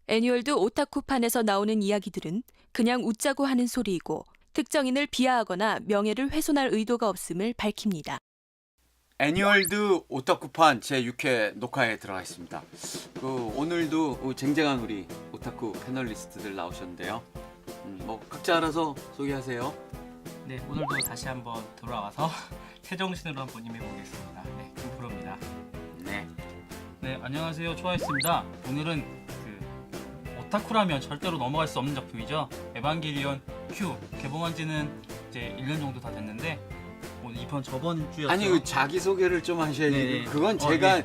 애니월드 오타쿠판에서 나오는 이야기들은 그냥 웃자고 하는 소리이고 특정인을 비하하거나 명예를 훼손할 의도가 없음을 밝힙니다. 애니월드 오타쿠판 제6회 녹화에 들어가 있습니다. 오늘도 쟁쟁한 우리 오타쿠 패널리스트들 나오셨는데요. 뭐 각자 알아서 소개하세요. 네, 오늘도 다시 한번 돌아와서 새정신으로 한번 임해보겠습니다. 네, 김프로입니다. 네. 네, 안녕하세요. 초아이스입니다. 오늘은 오타쿠라면 절대로 넘어갈 수 없는 작품이죠. 에반게리온 Q 개봉한 지는 이제 1년 정도 다 됐는데 오늘 이번 저번 주였어요. 아니 자기 소개를 좀 하셔야지. 네. 그건 제가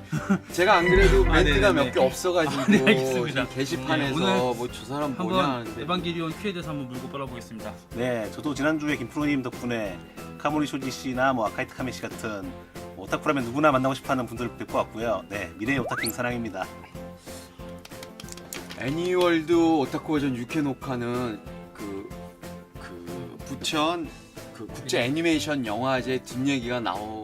안 그래도 멘트가 네. 몇 개 없어가지고 네, 알겠습니다. 지금 게시판에서 네, 오늘 뭐 저 사람 뭐냐 한번 하는데. 에반게리온 Q에 대해서 한번 물고 빨아보겠습니다. 네, 저도 지난주에 김프로님 덕분에 카모리 쇼지 씨나 뭐 아카이트 카메 씨 같은 오타쿠라면 누구나 만나고 싶어하는 분들을 뵙고 왔고요. 네, 미래의 오타킹 사랑입니다. 애니월드 오타쿠 버전 6회 녹화는 부천 국제 애니메이션 영화제 뒷얘기가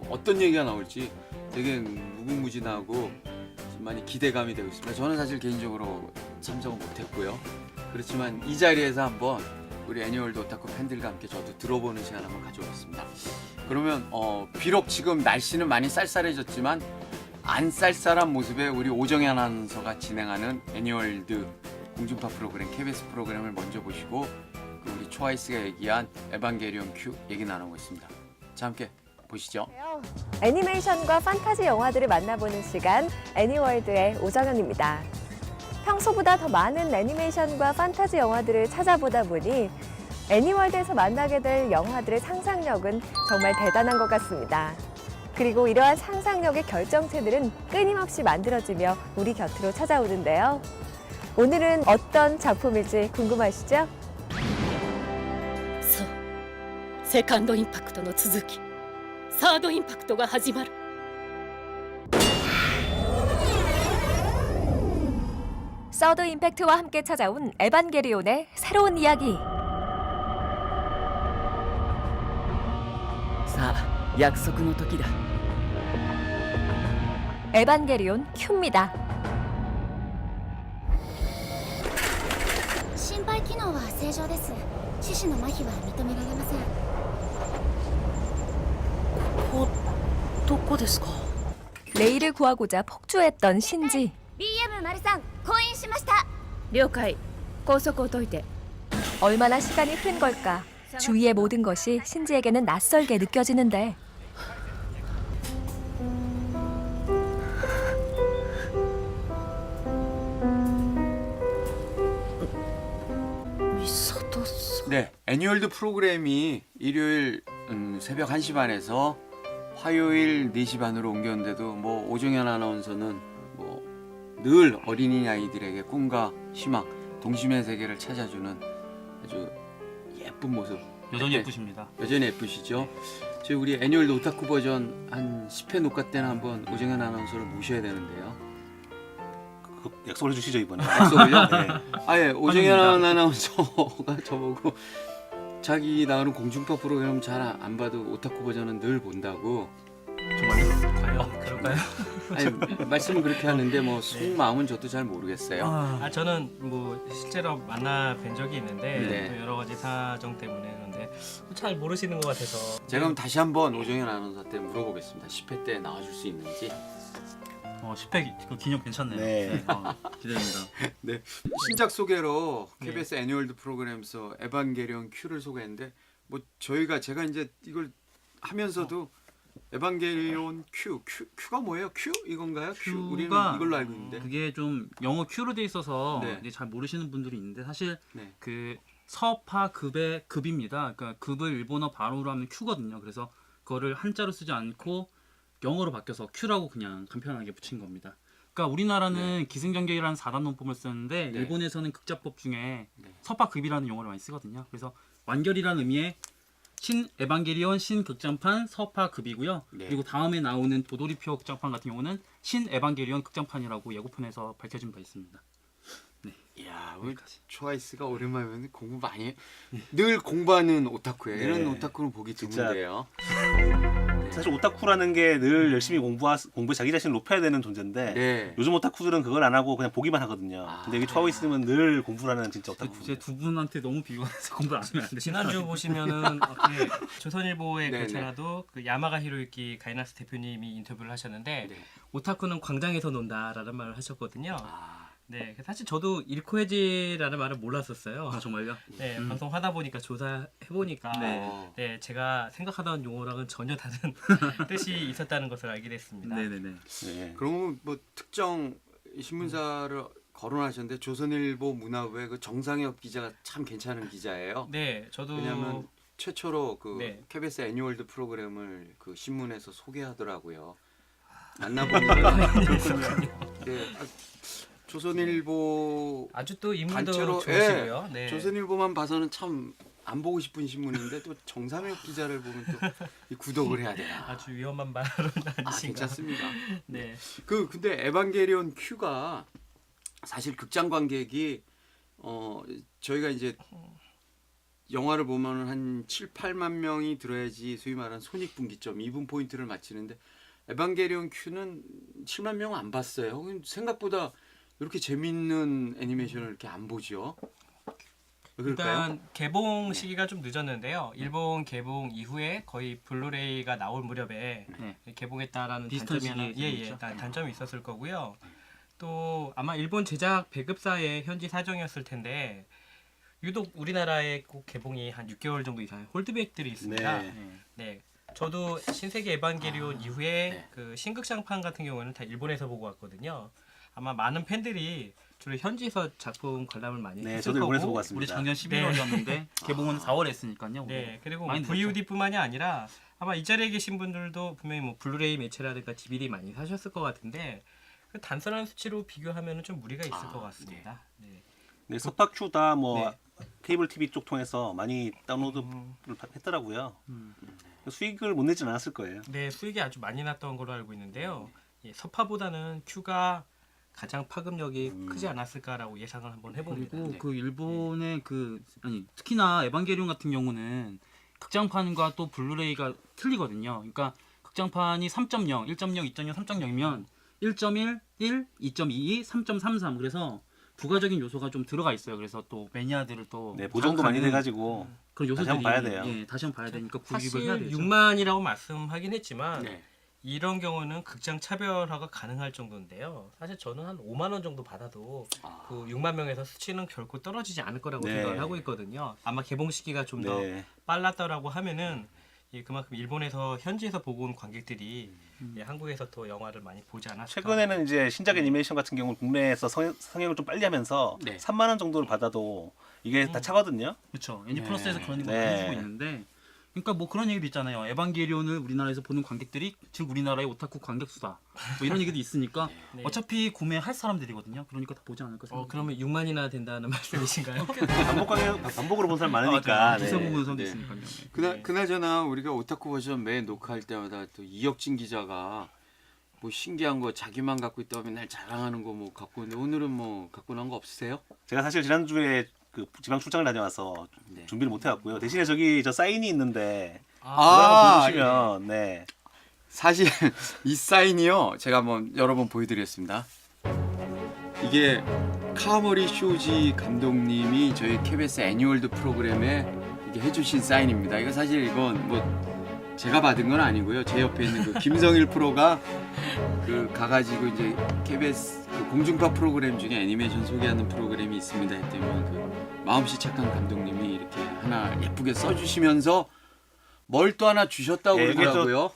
어떤 얘기가 나올지 되게 무궁무진하고 좀 많이 기대감이 되고 있습니다. 저는 사실 개인적으로 참석은 못했고요. 그렇지만 이 자리에서 한번 우리 애니월드 오타쿠 팬들과 함께 저도 들어보는 시간 한번 가져보겠습니다. 그러면 비록 지금 날씨는 많이 쌀쌀해졌지만 안 쌀쌀한 모습의 우리 오정희 아나운서가 진행하는 애니월드 공중파 프로그램 KBS 프로그램을 먼저 보시고 우리 초아이스가 얘기한 에반게리온 Q 얘기 나누고 있습니다. 자, 함께 보시죠. 애니메이션과 판타지 영화들을 만나보는 시간 애니월드의 오정현입니다. 평소보다 더 많은 애니메이션과 판타지 영화들을 찾아보다 보니 애니월드에서 만나게 될 영화들의 상상력은 정말 대단한 것 같습니다. 그리고 이러한 상상력의 결정체들은 끊임없이 만들어지며 우리 곁으로 찾아오는데요. 오늘은 어떤 작품일지 궁금하시죠? そうセカンドインパクトの続きサードインパクトが始まる 서드 임팩트와 함께 찾아온 에반게리온의 새로운 이야기. さあ約束の時だ 에반게리온 Q입니다. 心肺機能は正常です。四肢の麻痺は認められません。ここどこですか 레이를 구하고자 폭주했던 신지. BM-03 降臨しました。了解高速を解いて 얼마나 시간이 흐른 걸까. 주위의 모든 것이 신지에게는 낯설게 느껴지는데 미사토さん 네, 애니월드 프로그램이 일요일 새벽 1시 반에서 화요일 4시 반으로 옮겼는데도 뭐 오정현 아나운서는 뭐 늘 어린이 아이들에게 꿈과 희망, 동심의 세계를 찾아주는 아주 예쁜 모습. 여전히 네, 예쁘십니다. 여전히 예쁘시죠? 저희 우리 애니월드 오타쿠 버전 한 10회 녹화 때는 한번 오정현 아나운서를 모셔야 되는데요. 그 약속을 해주시죠 이번에. 약속을요? 네. 아예 오정현 아나운서가 저보고 자기 나오는 공중파 프로그램 잘 안 봐도 오타쿠 버전은 늘 본다고. 정말요? 과연 그럴까요? 아니 말씀은 그렇게 하는데 뭐 속마음은 저도 잘 모르겠어요. 저는 뭐 실제로 만나 뵌 적이 있는데 네. 또 여러 가지 사정 때문에 그런데 잘 모르시는 것 같아서 제가 그럼 다시 한번 오정현 아나운서한테 물어보겠습니다. 10회 때 나와줄 수 있는지. 10회 그 기념 괜찮네요. 네. 기대됩니다. 네. 신작 소개로 KBS 애니월드 프로그램에서 에반게리온 Q를 소개했는데 뭐 제가 이제 이걸 하면서도 에반게리온 Q가 뭐예요? Q 이건가요? 우리는 이걸로 알고 있는데. 그게 좀 영어 Q로 돼 있어서 네. 이제 잘 모르시는 분들이 있는데 사실 네. 그 서파급의 급입니다. 그러니까 급을 일본어 발음으로 하면 Q거든요. 그래서 그거를 한자로 쓰지 않고 영어로 바뀌어서 Q라고 그냥 간편하게 붙인 겁니다. 그러니까 우리나라는 기승전결이라는 4단 논법을 쓰는데 네. 일본에서는 극자법 중에 네. 서파급이라는 용어를 많이 쓰거든요. 그래서 완결이라는 의미의 신 에반게리온 신 극장판 서파급이고요. 네. 그리고 다음에 나오는 도돌이표 극장판 같은 경우는 신 에반게리온 극장판이라고 예고편에서 밝혀진 바 있습니다. 이야, 우리 초아이스가 오랜만에 보는데 공부 많이 해. 늘 공부하는 오타쿠예요. 이런 네. 오타쿠는 보기 진짜. 드문데요. 네. 사실 오타쿠라는 게 늘 열심히 공부해 자기 자신을 높여야 되는 존재인데 네. 요즘 오타쿠들은 그걸 안 하고 그냥 보기만 하거든요. 근데 여기 처음 있으면 늘 공부를 하는 진짜 오타쿠. 이제 두 분한테 너무 비교해서 공부 안 하면 안 돼. 지난주 보시면은 그 조선일보의 네네. 글처라도 그 야마가 히로유키 가이나스 대표님이 인터뷰를 하셨는데 네. 오타쿠는 광장에서 논다라는 말을 하셨거든요. 아, 네, 사실 저도 일코해지라는 말을 몰랐었어요. 아 정말요? 네, 방송하다 보니까 조사해 보니까 네. 네, 제가 생각하던 용어랑은 전혀 다른 뜻이 있었다는 것을 알게 됐습니다. 네네네. 네. 그러면 뭐 특정 신문사를 거론하셨는데 조선일보 문화부의 그 정상혁 기자가 참 괜찮은 기자예요. 네, 저도 왜냐하면 최초로 그 네. KBS 애니월드 프로그램을 그 신문에서 소개하더라고요. 만나보니까 네, 조선일보 아주 또 인물도 단체로 좋으시고요. 네. 조선일보만 봐서는 참 안 보고 싶은 신문인데 또 정상혁 기자를 보면 또 이 구독을 해야 되나. 아주 위험한 발언 아, 아니신가? 괜찮습니다. 네. 근데 에반게리온 Q가 사실 극장 관객이 저희가 이제 영화를 보면 한 7, 8만 명이 들어야지 소위 말하는 손익분기점 2분 포인트를 맞추는데 에반게리온 Q는 7만 명 안 봤어요. 생각보다 이렇게 재밌는 애니메이션을 이렇게 안 보죠. 왜 그럴까요? 일단 개봉 시기가 좀 늦었는데요. 일본 개봉 이후에 거의 블루레이가 나올 무렵에 네. 개봉했다라는 비슷한 단점이 하나, 시기에 예예, 개봉했죠. 단점이 있었을 거고요. 또 아마 일본 제작 배급사의 현지 사정이었을 텐데 유독 우리나라의 꼭 개봉이 한 6개월 정도 이상 홀드백들이 있습니다. 네. 네. 저도 신세계 에반게리온 이후에 네. 그 신극장판 같은 경우는 다 일본에서 보고 왔거든요. 아마 많은 팬들이 주로 현지에서 작품 관람을 많이 네, 했을 저도 일본에서 거고, 보고 왔습니다. 우리 작년 11월이었는데 개봉은 4월에 했으니까요. 네, 그리고 많이 뭐 VOD뿐만이 아니라 아마 이 자리에 계신 분들도 분명히 뭐 블루레이 매체라든가 DVD 많이 사셨을 것 같은데 그 단순한 수치로 비교하면은 좀 무리가 있을 것 같습니다. 네. 네, 서파큐다 뭐 네. 케이블 TV 쪽 통해서 많이 다운로드를 했더라고요. 수익을 못 내진 않았을 거예요. 네, 수익이 아주 많이 났던 걸로 알고 있는데요. 예, 서파보다는 Q가 가장 파급력이 크지 않았을까라고 예상을 한번 해봅니다. 그리고 네. 그 일본의 특히나 에반게리온 같은 경우는 극장판과 또 블루레이가 틀리거든요. 그러니까 극장판이 3.0, 1.0, 2.0, 3.0이면 1.1, 1, 2.22, 3.33 그래서 부가적인 요소가 좀 들어가 있어요. 그래서 또 매니아들을 또 네, 보정도 많이 자극하는 돼가지고 그런 요소들이 다시 한번 봐야 돼요. 예, 다시 한번 봐야 되니까 사실 구입을 해야 되죠. 6만이라고 말씀하긴 했지만 네. 이런 경우는 극장 차별화가 가능할 정도인데요. 사실 저는 한 5만 원 정도 받아도 그 6만 명에서 수치는 결코 떨어지지 않을 거라고 네. 생각을 하고 있거든요. 아마 개봉 시기가 좀 더 네. 빨랐더라고 하면은 그만큼 일본에서 현지에서 보고 온 관객들이 한국에서 또 영화를 많이 보지 않았을까. 최근에는 이제 신작 애니메이션 같은 경우는 국내에서 상영을 좀 빨리 하면서 네. 3만 원 정도를 받아도 이게 다 차거든요. 그렇죠. 애니플러스에서 그런 거 네. 해주고 있는데, 그러니까 뭐 그런 얘기도 있잖아요. 에반게리온을 우리나라에서 보는 관객들이 즉 우리나라의 오타쿠 관객수다. 뭐 이런 얘기도 있으니까 네. 어차피 구매할 사람들이거든요. 그러니까 다 보지 않을까 생각. 그러면 6만이나 된다는 말씀이신가요? 반복으로 본 사람 많으니까. 기사 네. 보는 사람도 네. 있으니까요. 그나저나 우리가 오타쿠 버전 매 녹화할 때마다 또 이혁진 기자가 뭐 신기한 거 자기만 갖고 있다고 맨날 자랑하는 거 뭐 갖고 있는데 오늘은 뭐 갖고 나온 거 없으세요? 제가 사실 지난주에 그 지방 출장을 다녀와서 네. 준비를 못 해왔고요. 대신에 저기 저 사인이 있는데 그거 아, 한번 보여주시면 네. 사실 이 사인이요 제가 한번 여러 번 보여드렸습니다. 이게 카와모리 쇼지 감독님이 저희 KBS 애니월드 프로그램에 이게 해주신 사인입니다. 이거 사실 이건 뭐 제가 받은 건 아니고요. 제 옆에 있는 그 김성일 프로가 그 가가지고 이제 KBS 그 공중파 프로그램 중에 애니메이션 소개하는 프로그램이 있습니다 했더니 그 마음씨 착한 감독님이 이렇게 하나 예쁘게 써주시면서 뭘 또 하나 주셨다고 네, 이게 또 그러더라고요.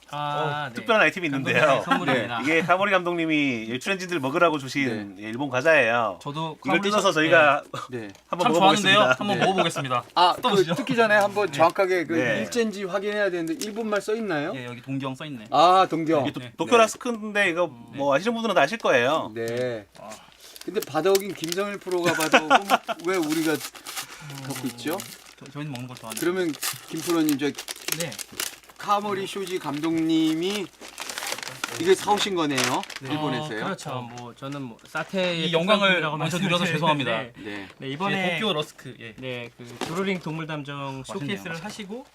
네. 특별한 아이템이 있는데요. 선물입니다. 이게 카모리 감독님이 출연진들 먹으라고 주신 일본 과자예요. 저도 이걸 카모리 뜯어서 셔- 저희가 네. 한번 참 먹어보겠습니다. 좋아하는데요. 한번 네. 먹어보겠습니다. 아, 그 떠보시죠. 뜯기 전에 한번 정확하게 그 네. 일제인지 확인해야 되는데 일본말 써 있나요? 예, 여기 동경 써 있네. 아, 동경. 이게 도쿄라스크인데 이거 뭐 아시는 분들은 다 아실 거예요. 네. 근데 받아오긴 김성일 프로가 받아오고 왜 우리가 갖고 있죠? 저희는 먹는 걸 좋아하는데. 그러면 김 프로님 저 네. 카모리 쇼지 감독님이 이게 사오신 거네요. 일본에서요. 그렇죠. 뭐 저는 뭐 사태의 이 영광을 특성이라고 먼저 누려서 죄송합니다. 말씀드리는데 네. 네, 이번에 도쿄 러스크. 예. 네, 그 주루링 동물 담정 맛있네요. 쇼케이스를 하시고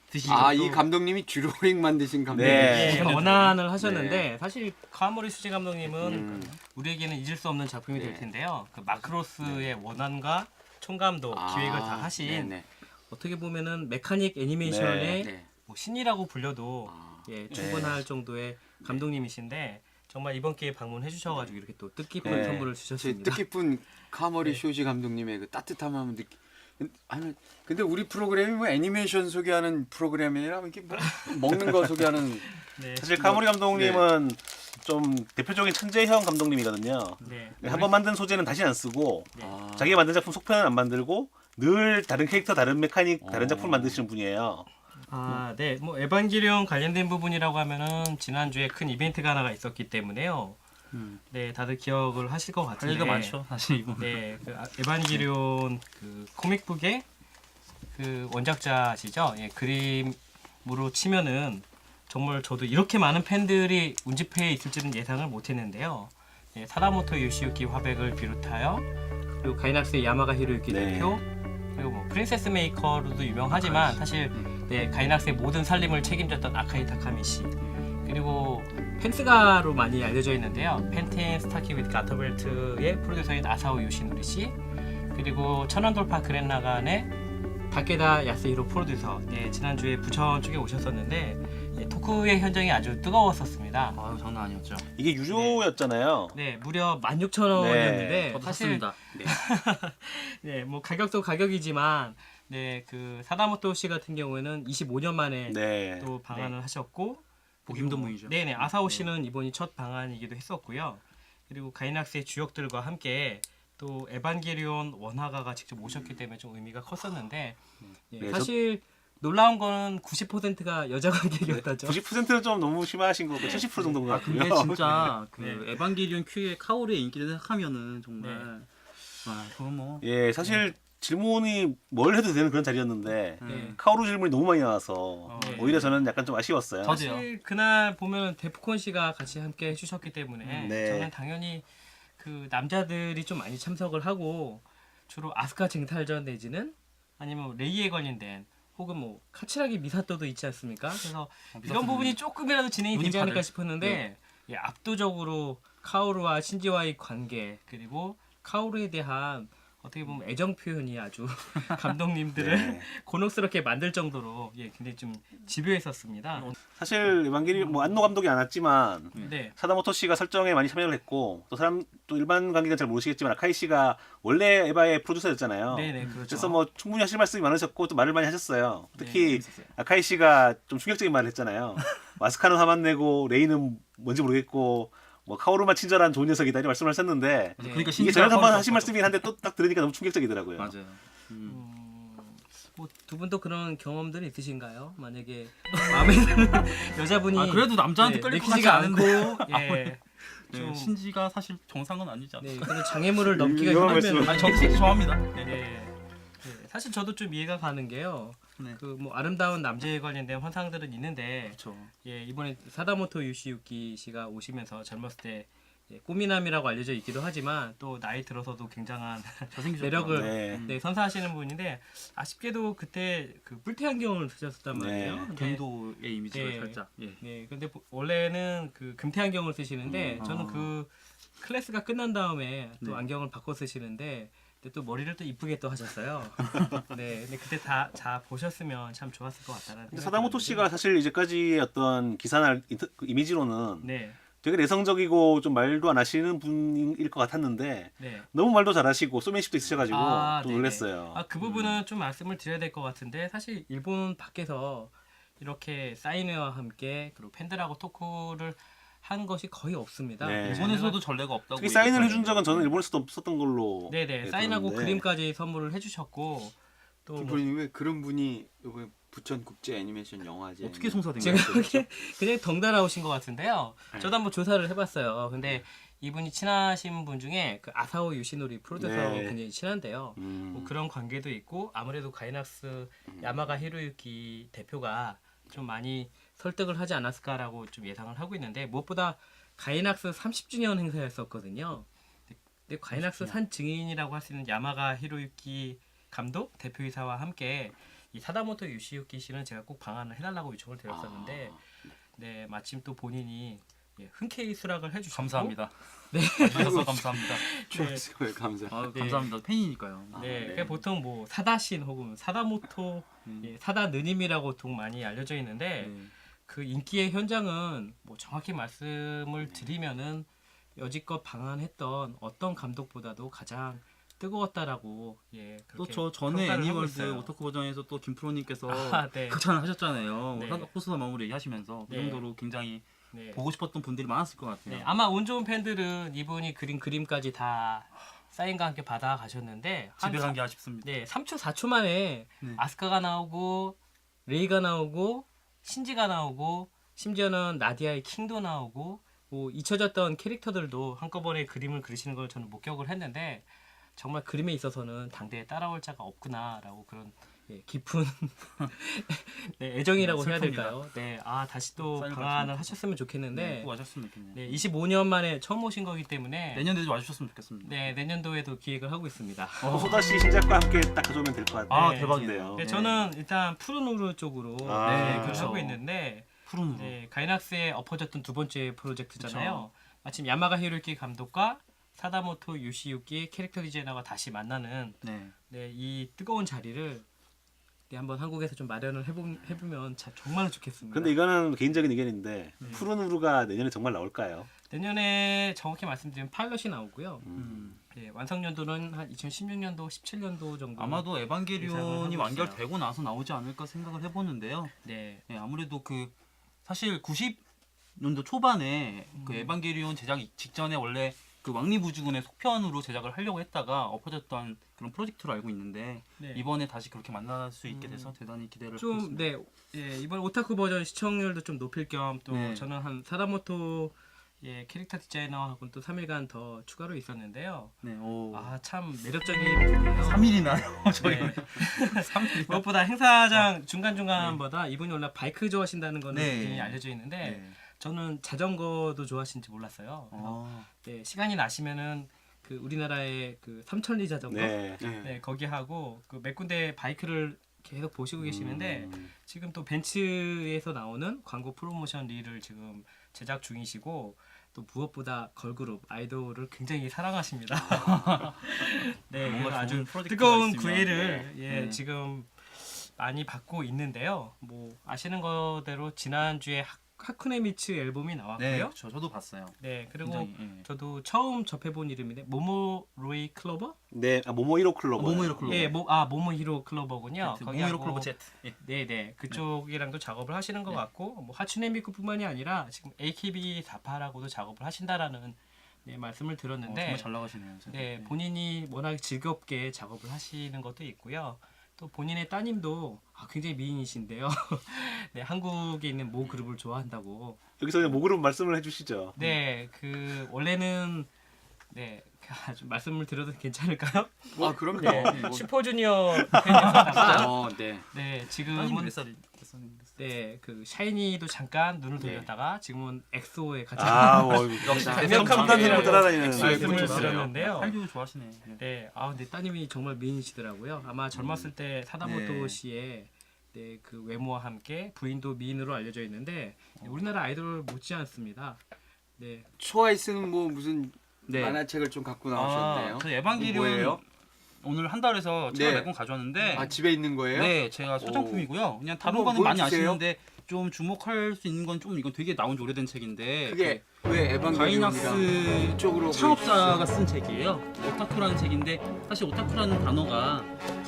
드시고 이 감독님이 듀로잉 만드신 감독님. 네. 원안을 하셨는데 사실 카와모리 수지 감독님은 음. 우리에게는 잊을 수 없는 작품이 될 네. 텐데요. 그 마크로스의 원안과 총감독 기획을 다 하신 네네. 어떻게 보면은 메카닉 애니메이션의 네. 뭐 신이라고 불려도 아, 충분할 정도의 감독님이신데 정말 이번 기회에 방문해 주셔가지고 이렇게 또 뜻깊은 네. 선물을 제 주셨습니다. 뜻깊은 카모리 네. 쇼지 감독님의 그 따뜻함을 한번 근데 우리 프로그램이 뭐 애니메이션 소개하는 프로그램이라 이렇게 뭐 먹는 거 소개하는 네. 사실 카모리 감독님은 좀 대표적인 천재형 감독님이거든요. 네. 한 번 만든 소재는 다시 안 쓰고 아, 자기가 만든 작품 속편은 안 만들고 늘 다른 캐릭터, 다른 메카닉, 다른 작품을 만드시는 분이에요. 네. 뭐 에반게리온 관련된 부분이라고 하면은 지난주에 큰 이벤트가 하나가 있었기 때문에요. 네, 다들 기억을 하실 것 할 같은데. 일가 많죠 사실 이분. 네, 그 에반게리온 그 코믹북의 그 원작자시죠. 예, 그림으로 치면은 정말 저도 이렇게 많은 팬들이 운집해 있을지는 예상을 못했는데요. 예, 사다모토 요시유키 화백을 비롯하여 그리고 가이낙스의 야마가 히로유키 네. 대표 그리고 뭐 프린세스 메이커로도 유명하지만 사실 가이낙스의 모든 살림을 책임졌던 아카이 타카미 씨 그리고 펜스가로 많이 알려져 있는데요. 펜텐 스타키 위드 가터벨트의 프로듀서인 아사오 요시노리 씨 그리고 천안돌파 그랜라간의 다케다 야스히로 프로듀서 지난주에 부천 쪽에 오셨었는데 토크의 현장이 아주 뜨거웠었습니다. 아유 장난 아니었죠. 이게 유료였잖아요. 네, 무려 16,000원이었는데 저도 사실 샀습니다. 네, 뭐 가격도 가격이지만 그 사다모토 씨 같은 경우에는 25년 만에 네. 또 방한을 하셨고 보기 힘든 분이죠. 네네 아사오 씨는 이번이 첫 방한이기도 했었고요. 그리고 가이낙스의 주역들과 함께 또 에반게리온 원화가가 직접 오셨기 때문에 좀 의미가 컸었는데 네, 사실 놀라운 거는 90%가 여자 관객이었다죠. 90%는 좀 너무 심하신 거고 70% 정도인 것 아 근데 같고요. 진짜 그 네. 에반게리온 큐의 카오르의 인기를 생각하면은 정말 네. 그건 뭐 예, 사실 질문이 뭘 해도 되는 그런 자리였는데 네. 카오루 질문이 너무 많이 나와서 네. 오히려 저는 약간 좀 아쉬웠어요. 사실 그날 보면 데프콘 씨가 같이 함께 해주셨기 때문에 네. 저는 당연히 그 남자들이 좀 많이 참석을 하고 주로 아스카 쟁탈전 내지는 아니면 레이에 관련된 혹은 뭐 카츠라기 미사토도 있지 않습니까? 그래서 이런 부분이 조금이라도 진행이 되지 않을까 싶었는데 압도적으로 카오루와 신지와의 관계 그리고 카오루에 대한 어떻게 보면 애정 표현이 아주 감독님들을 네. 곤혹스럽게 만들 정도로 굉장히 좀 집요했었습니다. 사실 에반게리 뭐 안노 감독이 안 왔지만 네. 사다모토 씨가 설정에 많이 참여를 했고 또 일반 관객은 잘 모르시겠지만 아카이 씨가 원래 에바의 프로듀서였잖아요. 네네 그렇죠. 그래서 뭐 충분히 하실 말씀이 많으셨고 또 말을 많이 하셨어요. 네, 특히 재밌었어요. 아카이 씨가 좀 충격적인 말을 했잖아요. 마스카는 화만 내고 레이는 뭔지 모르겠고 뭐 카오루만 친절한 좋은 녀석이다 이런 말씀을 하셨는데 그러니까 이게 신지가 전에 한번 카오루가 하신 말씀이긴 한데 또 딱 들으니까 너무 충격적이더라고요. 맞아요. 뭐 두 분도 그런 경험들이 있으신가요? 만약에 마음에 드는 여자분이 아 그래도 남자한테 끌릴 것 같지 내키지가 않은데. 않고 네, 좀 신지가 사실 정상은 아니지 않나. 그런 장애물을 넘기가 위험한 힘들면 말씀. 아니 저도 신지 좋아합니다. 사실 저도 좀 이해가 가는 게요. 네. 그 뭐 아름다운 남자에 관련된 환상들은 있는데 그렇죠. 이번에 사다모토 요시유키 씨가 오시면서 젊었을 때 꼬미남이라고 알려져 있기도 하지만 또 나이 들어서도 굉장한 잘생기셨죠. 매력을 네. 선사하시는 분인데 아쉽게도 그때 그 뿔테 안경을 쓰셨단 말이에요. 네. 근데 갱도의 이미지가 네. 살짝. 예. 네, 근데 원래는 그 금태 안경을 쓰시는데 저는 아. 그 클래스가 끝난 다음에 또 네. 안경을 바꿔 쓰시는데 근데 또 머리를 또 이쁘게 또 하셨어요. 네, 근데 그때 다 보셨으면 참 좋았을 것 같다는. 근데 사다모토 씨가 사실 이제까지의 어떤 기사나 이미지로는 네, 되게 내성적이고 좀 말도 안 하시는 분일 것 같았는데 네. 너무 말도 잘하시고 소맨십도 있으셔가지고 또 네네. 놀랐어요. 그 부분은 좀 말씀을 드려야 될 것 같은데 사실 일본 밖에서 이렇게 사인회와 함께 그리고 팬들하고 토크를 한 것이 거의 없습니다. 네. 일본에서도 전례가 없다고. 특히 사인을 해준 얘기했거든요. 적은 저는 일본에서도 없었던 걸로. 네네 사인하고 들었는데. 그림까지 선물을 해주셨고 또 뭐 그분이 왜 그런 분이 이번에 부천 국제 애니메이션 영화제 어떻게 송사된 제가 거예요? 보기엔 그냥 덩달아 오신 것 같은데요. 저도 한번 조사를 해봤어요. 근데 이분이 친하신 분 중에 그 아사오 요시노리 프로듀서 네. 굉장히 친한데요. 뭐 그런 관계도 있고 아무래도 가이낙스 야마가 히로유키 대표가 좀 많이 설득을 하지 않았을까라고 좀 예상을 하고 있는데 무엇보다 가이낙스 30주년 행사였었거든요. 근데 가이낙스 산 증인이라고 할 수 있는 야마가 히로유키 감독 대표이사와 함께 이 사다모토 요시유키 씨는 제가 꼭 방한을 해달라고 요청을 드렸었는데 네 마침 또 본인이 흔쾌히 수락을 해주셨고 감사합니다. 네. 와주셔서 감사합니다. 최고의 감사. 아, 네. 감사합니다. 팬이니까요. 네, 네. 그러니까 보통 뭐 사다신 혹은 사다모토, 사다 느님이라고 보통 많이 알려져 있는데 네. 그 인기의 현장은 뭐 정확히 말씀을 드리면은 여지껏 방한했던 어떤 감독보다도 가장 뜨거웠다라고 또 그렇게 저 전에 평가를 하고 애니월드 있어요. 오타쿠 버전에서 또 김프로님께서 네. 극찬을 하셨잖아요. 네. 호소다 마무리 하시면서 그 네. 정도로 굉장히 네. 보고 싶었던 분들이 많았을 것 같아요. 네, 아마 운 좋은 팬들은 이분이 그린 그림까지 다 사인과 함께 받아 가셨는데 집에 간 게 아쉽습니다. 네, 3초 4초 만에 네. 아스카가 나오고 레이가 나오고 신지가 나오고 심지어는 나디아의 킹도 나오고 뭐 잊혀졌던 캐릭터들도 한꺼번에 그림을 그리시는 걸 저는 목격을 했는데 정말 그림에 있어서는 당대에 따라올 자가 없구나라고 그런 깊은 네, 애정이라고 해야 슬픕니다. 될까요? 네, 아 다시 또 사인을 방한을 받으면 하셨으면 좋겠는데 꼭 와줬으면 좋겠네요. 네, 25년 만에 처음 오신 거기 때문에 내년에도 와주셨으면 좋겠습니다. 네, 내년도에도 기획을 하고 있습니다. 소다 씨 신작과 함께 딱 가져오면 될 것 같아요. 아 네. 대박이네요. 네, 저는 일단 푸른 우르 쪽으로 기획을 그쵸. 하고 있는데 푸른 우루. 네, 가이낙스에 엎어졌던 두 번째 프로젝트잖아요. 그쵸. 마침 야마가 히로유키 감독과 사다모토 요시유키 캐릭터 디자이너가 다시 만나는 네. 네, 이 뜨거운 자리를 네, 한번 한국에서 좀 마련을 해보면 정말 좋겠습니다. 근데 이거는 개인적인 의견인데 네. 푸른 우루가 내년에 정말 나올까요? 내년에 정확히 말씀드리면 파일럿이 나오고요. 음. 네, 완성 연도는 한 2016년도, 17년도 정도. 아마도 예상을 에반게리온이 하고 완결되고 나서 나오지 않을까 생각을 해보는데요. 네, 네, 아무래도 그 사실 90년도 초반에 그 에반게리온 제작 직전에 원래 그 왕리부주군의 속편으로 제작을 하려고 했다가 엎어졌던 그런 프로젝트로 알고 있는데 네. 이번에 다시 그렇게 만날 수 있게 돼서 대단히 기대를 하고 좀 있습니다. 네, 이번 오타쿠 버전 시청률도 좀 높일 겸 또 네. 저는 한 사다모토 캐릭터 디자이너하고는 또 3일간 더 추가로 있었는데요. 네, 오. 아 참 매력적인 분이에요. 3일이나요? 저희 네. 3일. 무엇보다 행사장 중간중간마다 이분이 원래 바이크 좋아하신다는 거는 네. 굉장히 알려져 있는데 네. 저는 자전거도 좋아하시는지 몰랐어요. 그래서 네, 시간이 나시면은 그 우리나라의 그 삼천리 자전거 네, 거기 하고 그 몇 군데 바이크를 계속 보시고 계시는데 지금 또 벤츠에서 나오는 광고 프로모션 릴을 지금 제작 중이시고 또 무엇보다 걸그룹 아이돌을 굉장히 사랑하십니다. 네, 뭔가 그래서 아주 좋은 프로젝트가 뜨거운 있으면, 구애를 네. 지금 많이 받고 있는데요. 뭐 아시는 거대로 지난주에 하쿠네미츠 앨범이 네, 나왔고요. 저도 봤어요. 네, 그리고 굉장히, 예. 저도 처음 접해본 이름인데 모모로이 클로버? 네, 모모히로 클로버. 모모히로 클로버. 예, 모모히로 클로버군요. 모모히로 클로버 Z. 예. 네네 그쪽이랑도 작업을 하시는 것 같고 뭐 하츠네미쿠뿐만이 아니라 지금 AKB48하고도 작업을 하신다라는 말씀을 들었는데 정말 잘 나가시네요. 진짜. 네, 본인이 워낙 즐겁게 작업을 하시는 것도 있고요. 또 본인의 따님도 굉장히 미인이신데요. 네, 한국에 있는 모 그룹을 좋아한다고. 여기서 그냥 모그룹 말씀을 해주시죠. 네, 그 원래는 네, 좀 말씀을 드려도 괜찮을까요? 아 그럼요. 네, 뭐. 슈퍼주니어 팬이었다가 네. 네, 따님 지금은 몇 살이? 네, 그 샤이니도 잠깐 눈을 돌렸다가 지금은 엑소에 같이 역시 강력한 첨단 분이라고 힘을 따라다니는 말씀을 엑소를 드렸는데요. 한류 좋아하시네. 예. 네, 근데 따님이 정말 미인이시더라고요. 아마 젊었을 때 사다모토 네. 씨의 네, 그 외모와 함께 부인도 미인으로 알려져 있는데 우리나라 아이돌 못지 않습니다. 네, 초아이스는 뭐 무슨 네. 만화책을 좀 갖고 나오셨네요. 저 에반게리온 뭐예요? 오늘 한 달에서 제가 네. 몇 권 가져왔는데 아 집에 있는 거예요? 네, 제가 소장품이고요. 그냥 다른 한번 거는 많이 보여주세요. 아시는데 좀 주목할 수 있는 건 좀 이건 되게 나온 지 오래된 책인데 그게 왜 가이낙스 에반게리온이랑 이쪽으로 창업자가 쓴 책이에요. 오타쿠라는 책인데 사실 오타쿠라는 단어가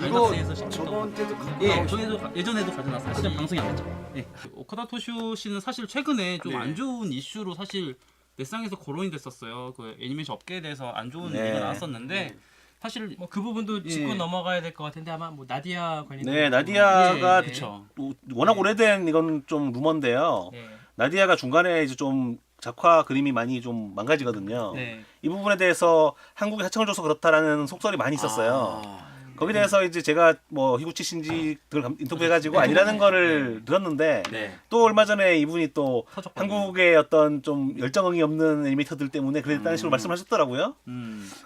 이거 가이낙스에서 시작했던 저번 때도 갖고 예, 나오셨 예전에도 가져놨어요. 사실 방송이 안 됐죠. 예. 오카다 토시오 씨는 사실 최근에 좀 네. 안 좋은 이슈로 사실 넷상에서 거론이 됐었어요. 그 애니메이션 업계에 대해서 안 좋은 네. 얘기가 나왔었는데 사실 뭐 그 부분도 짚고 예. 넘어가야 될 것 같은데 아마 뭐 나디아 관련 네, 나디아가 그렇죠. 워낙 오래된 이건 좀 루머인데요. 네. 나디아가 중간에 이제 좀 작화 그림이 많이 좀 망가지거든요. 네. 이 부분에 대해서 한국이 하청을 줘서 그렇다라는 속설이 많이 있었어요. 거기에 대해서 이제 제가 뭐 히구치 신지들 인터뷰해가지고 아니라는 거를 들었는데 네. 또 얼마 전에 이분이 또 터졌거든요. 한국의 어떤 좀 열정이 없는 애니메이터들 때문에 그랬다는 식으로 말씀하셨더라고요.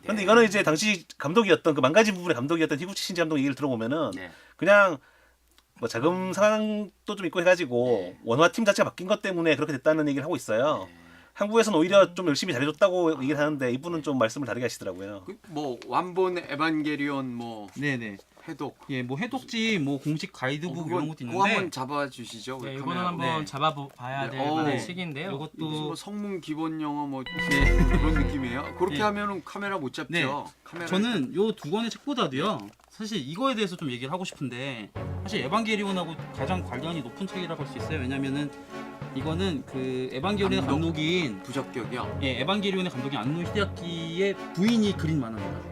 근데 이거는 이제 당시 감독이었던 그 망가진 부분의 감독이었던 히구치 신지 감독 얘기를 들어보면은 네. 그냥 뭐 자금 상황도 좀 있고 해가지고 원화 팀 자체가 바뀐 것 때문에 그렇게 됐다는 얘기를 하고 있어요. 한국에서는 오히려 좀 열심히 잘해줬다고 얘기를 하는데 이분은 좀 말씀을 다르게 하시더라고요. 뭐 완본 에반게리온 뭐 네네. 해독. 예, 뭐 해독지, 뭐 공식 가이드북 이런 것도 그거 한번 있는데 잡아 주시죠. 네, 우리 이거는 카메라. 한번 네. 잡아봐야 네. 될 어. 만한 시기인데요. 이것도 이것도 뭐 성문 기본 영어 뭐 네. 그런 느낌이에요. 그렇게 네. 하면은 카메라 못 잡죠. 네. 카메라 저는 요 두 권의 책보다도요. 사실 이거에 대해서 좀 얘기를 하고 싶은데 사실 에반게리온하고 가장 관련이 높은 책이라고 할 수 있어요. 왜냐면은 이거는 그 에반게리온의 감독? 감독인 부적격이요. 예, 에반게리온의 감독인 안노 히데아키의 부인이 그린 만화입니다.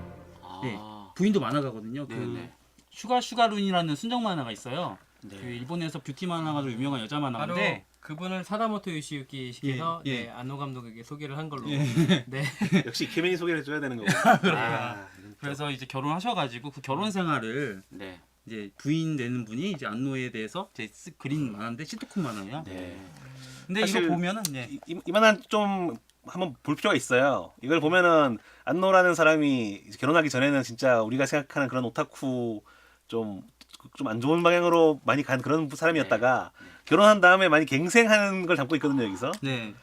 네. 부인도 만화가거든요. 그 네네. 슈가룬이라는 순정 만화가 있어요. 네. 그 일본에서 뷰티 만화가로 유명한 여자 바로 만화인데 그분을 사다모토 요시유키 씨께서 예, 예. 네, 안노 감독에게 소개를 한 걸로. 예. 네. 역시 이케맨이 소개를 해줘야 되는 거고. 그래서 이제 결혼하셔가지고 그 결혼 생활을 네. 이제 부인 되는 분이 이제 안노에 대해서 이제 그린 만화인데 시트콤 만화예요. 네. 근데 사실 이거 보면은 예. 이만한 좀 한번 볼 필요가 있어요. 이걸 보면은 안노라는 사람이 이제 결혼하기 전에는 진짜 우리가 생각하는 그런 오타쿠 좀 안 좋은 방향으로 많이 간 그런 사람이었다가 결혼한 다음에 많이 갱생하는 걸 담고 있거든요 여기서. 네.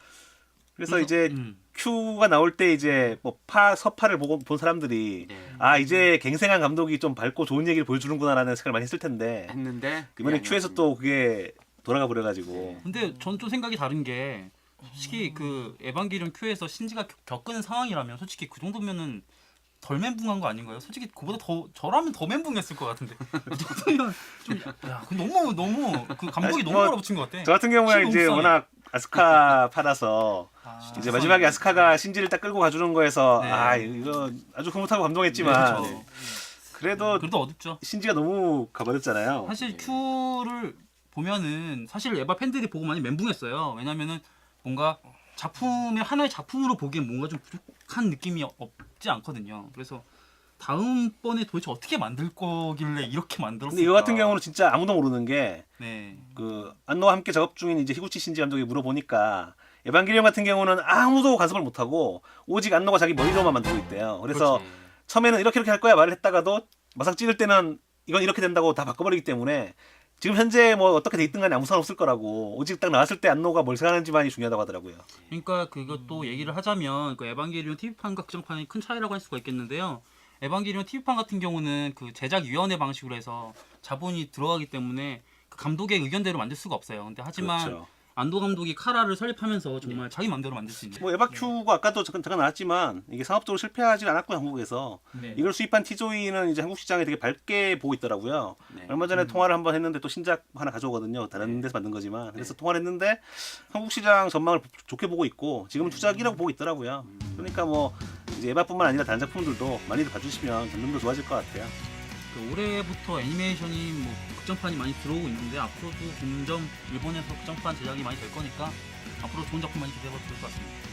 그래서 이제 음. 큐가 나올 때 이제 뭐 서파를 본 사람들이 네. 아 이제 갱생한 감독이 좀 밝고 좋은 얘기를 보여주는구나라는 생각을 많이 했을 텐데 했는데 이번에 그게 큐에서 아니었습니다. 또 그게 돌아가 버려가지고 근데 전 좀 생각이 다른 게 솔직히 그 에반게리온 큐에서 신지가 겪은 상황이라면 솔직히 그 정도면은 덜 멘붕한 거 아닌가요? 솔직히 그보다 더 저라면 더 멘붕했을 것 같은데 그 정도면 좀야 너무 그 감독이 아니, 너무 뭐, 몰아붙인 것 같아. 저 같은 경우에 이제 신봉선이. 워낙 아스카 파라서 아, 이제 마지막에 아스카가 신지를 딱 끌고 가주는 거에서 네. 아 이거 아주 흐뭇하고 네, 감동했지만 그렇죠. 그래도 그래도 어둡죠. 신지가 너무 가버렸잖아요. 사실 큐를 보면은 사실 에바 팬들이 보고 많이 멘붕했어요. 왜냐면은 뭔가 작품의 하나의 작품으로 보기엔 뭔가 좀 부족한 느낌이 없지 않거든요. 그래서 다음번에 도대체 어떻게 만들 거길래 이렇게 만들었을까? 근데 이거 같은 경우는 진짜 아무도 모르는 게 네. 그 안노와 함께 작업 중인 이제 히구치 신지 감독이 물어보니까 에반게리온 같은 경우는 아무도 간섭을 못하고 오직 안노가 자기 머리로만 만들고 있대요. 그래서 그렇지. 처음에는 이렇게 할 거야 말을 했다가도 막상 찍을 때는 이건 이렇게 된다고 다 바꿔버리기 때문에 지금 현재 뭐 어떻게 돼 있든 간에 아무 상관 없을 거라고 오직 딱 나왔을 때 안노가 뭘 생각하는지만이 중요하다고 하더라고요. 그러니까 그것도 얘기를 하자면 그 에반게리온 TV판과 극장판이 큰 차이라고 할 수가 있겠는데요. 에반게리온 TV판 같은 경우는 그 제작위원회 방식으로 해서 자본이 들어가기 때문에 그 감독의 의견대로 만들 수가 없어요. 근데 하지만 그렇죠. 안도 감독이 카라를 설립하면서 정말 자기 맘대로 만들 수 있는. 뭐 에바큐가 아까도 잠깐 나왔지만 이게 상업적으로 실패하지 않았고 한국에서 네. 이걸 수입한 티조이는 이제 한국 시장에 되게 밝게 보고 있더라고요. 네. 얼마 전에 통화를 한번 했는데 또 신작 하나 가져오거든요. 다른 데서 만든 거지만 그래서 통화를 했는데 한국 시장 전망을 좋게 보고 있고 지금은 투자기라고 보고 있더라고요. 그러니까 뭐 이제 에바뿐만 아니라 다른 작품들도 많이들 봐주시면 점점 더 좋아질 것 같아요. 그 올해부터 애니메이션이 뭐 극장판이 많이 들어오고 있는데 앞으로도 점점 일본에서 극장판 제작이 많이 될 거니까 앞으로 좋은 작품 많이 기대해봐도 좋을 것 같습니다.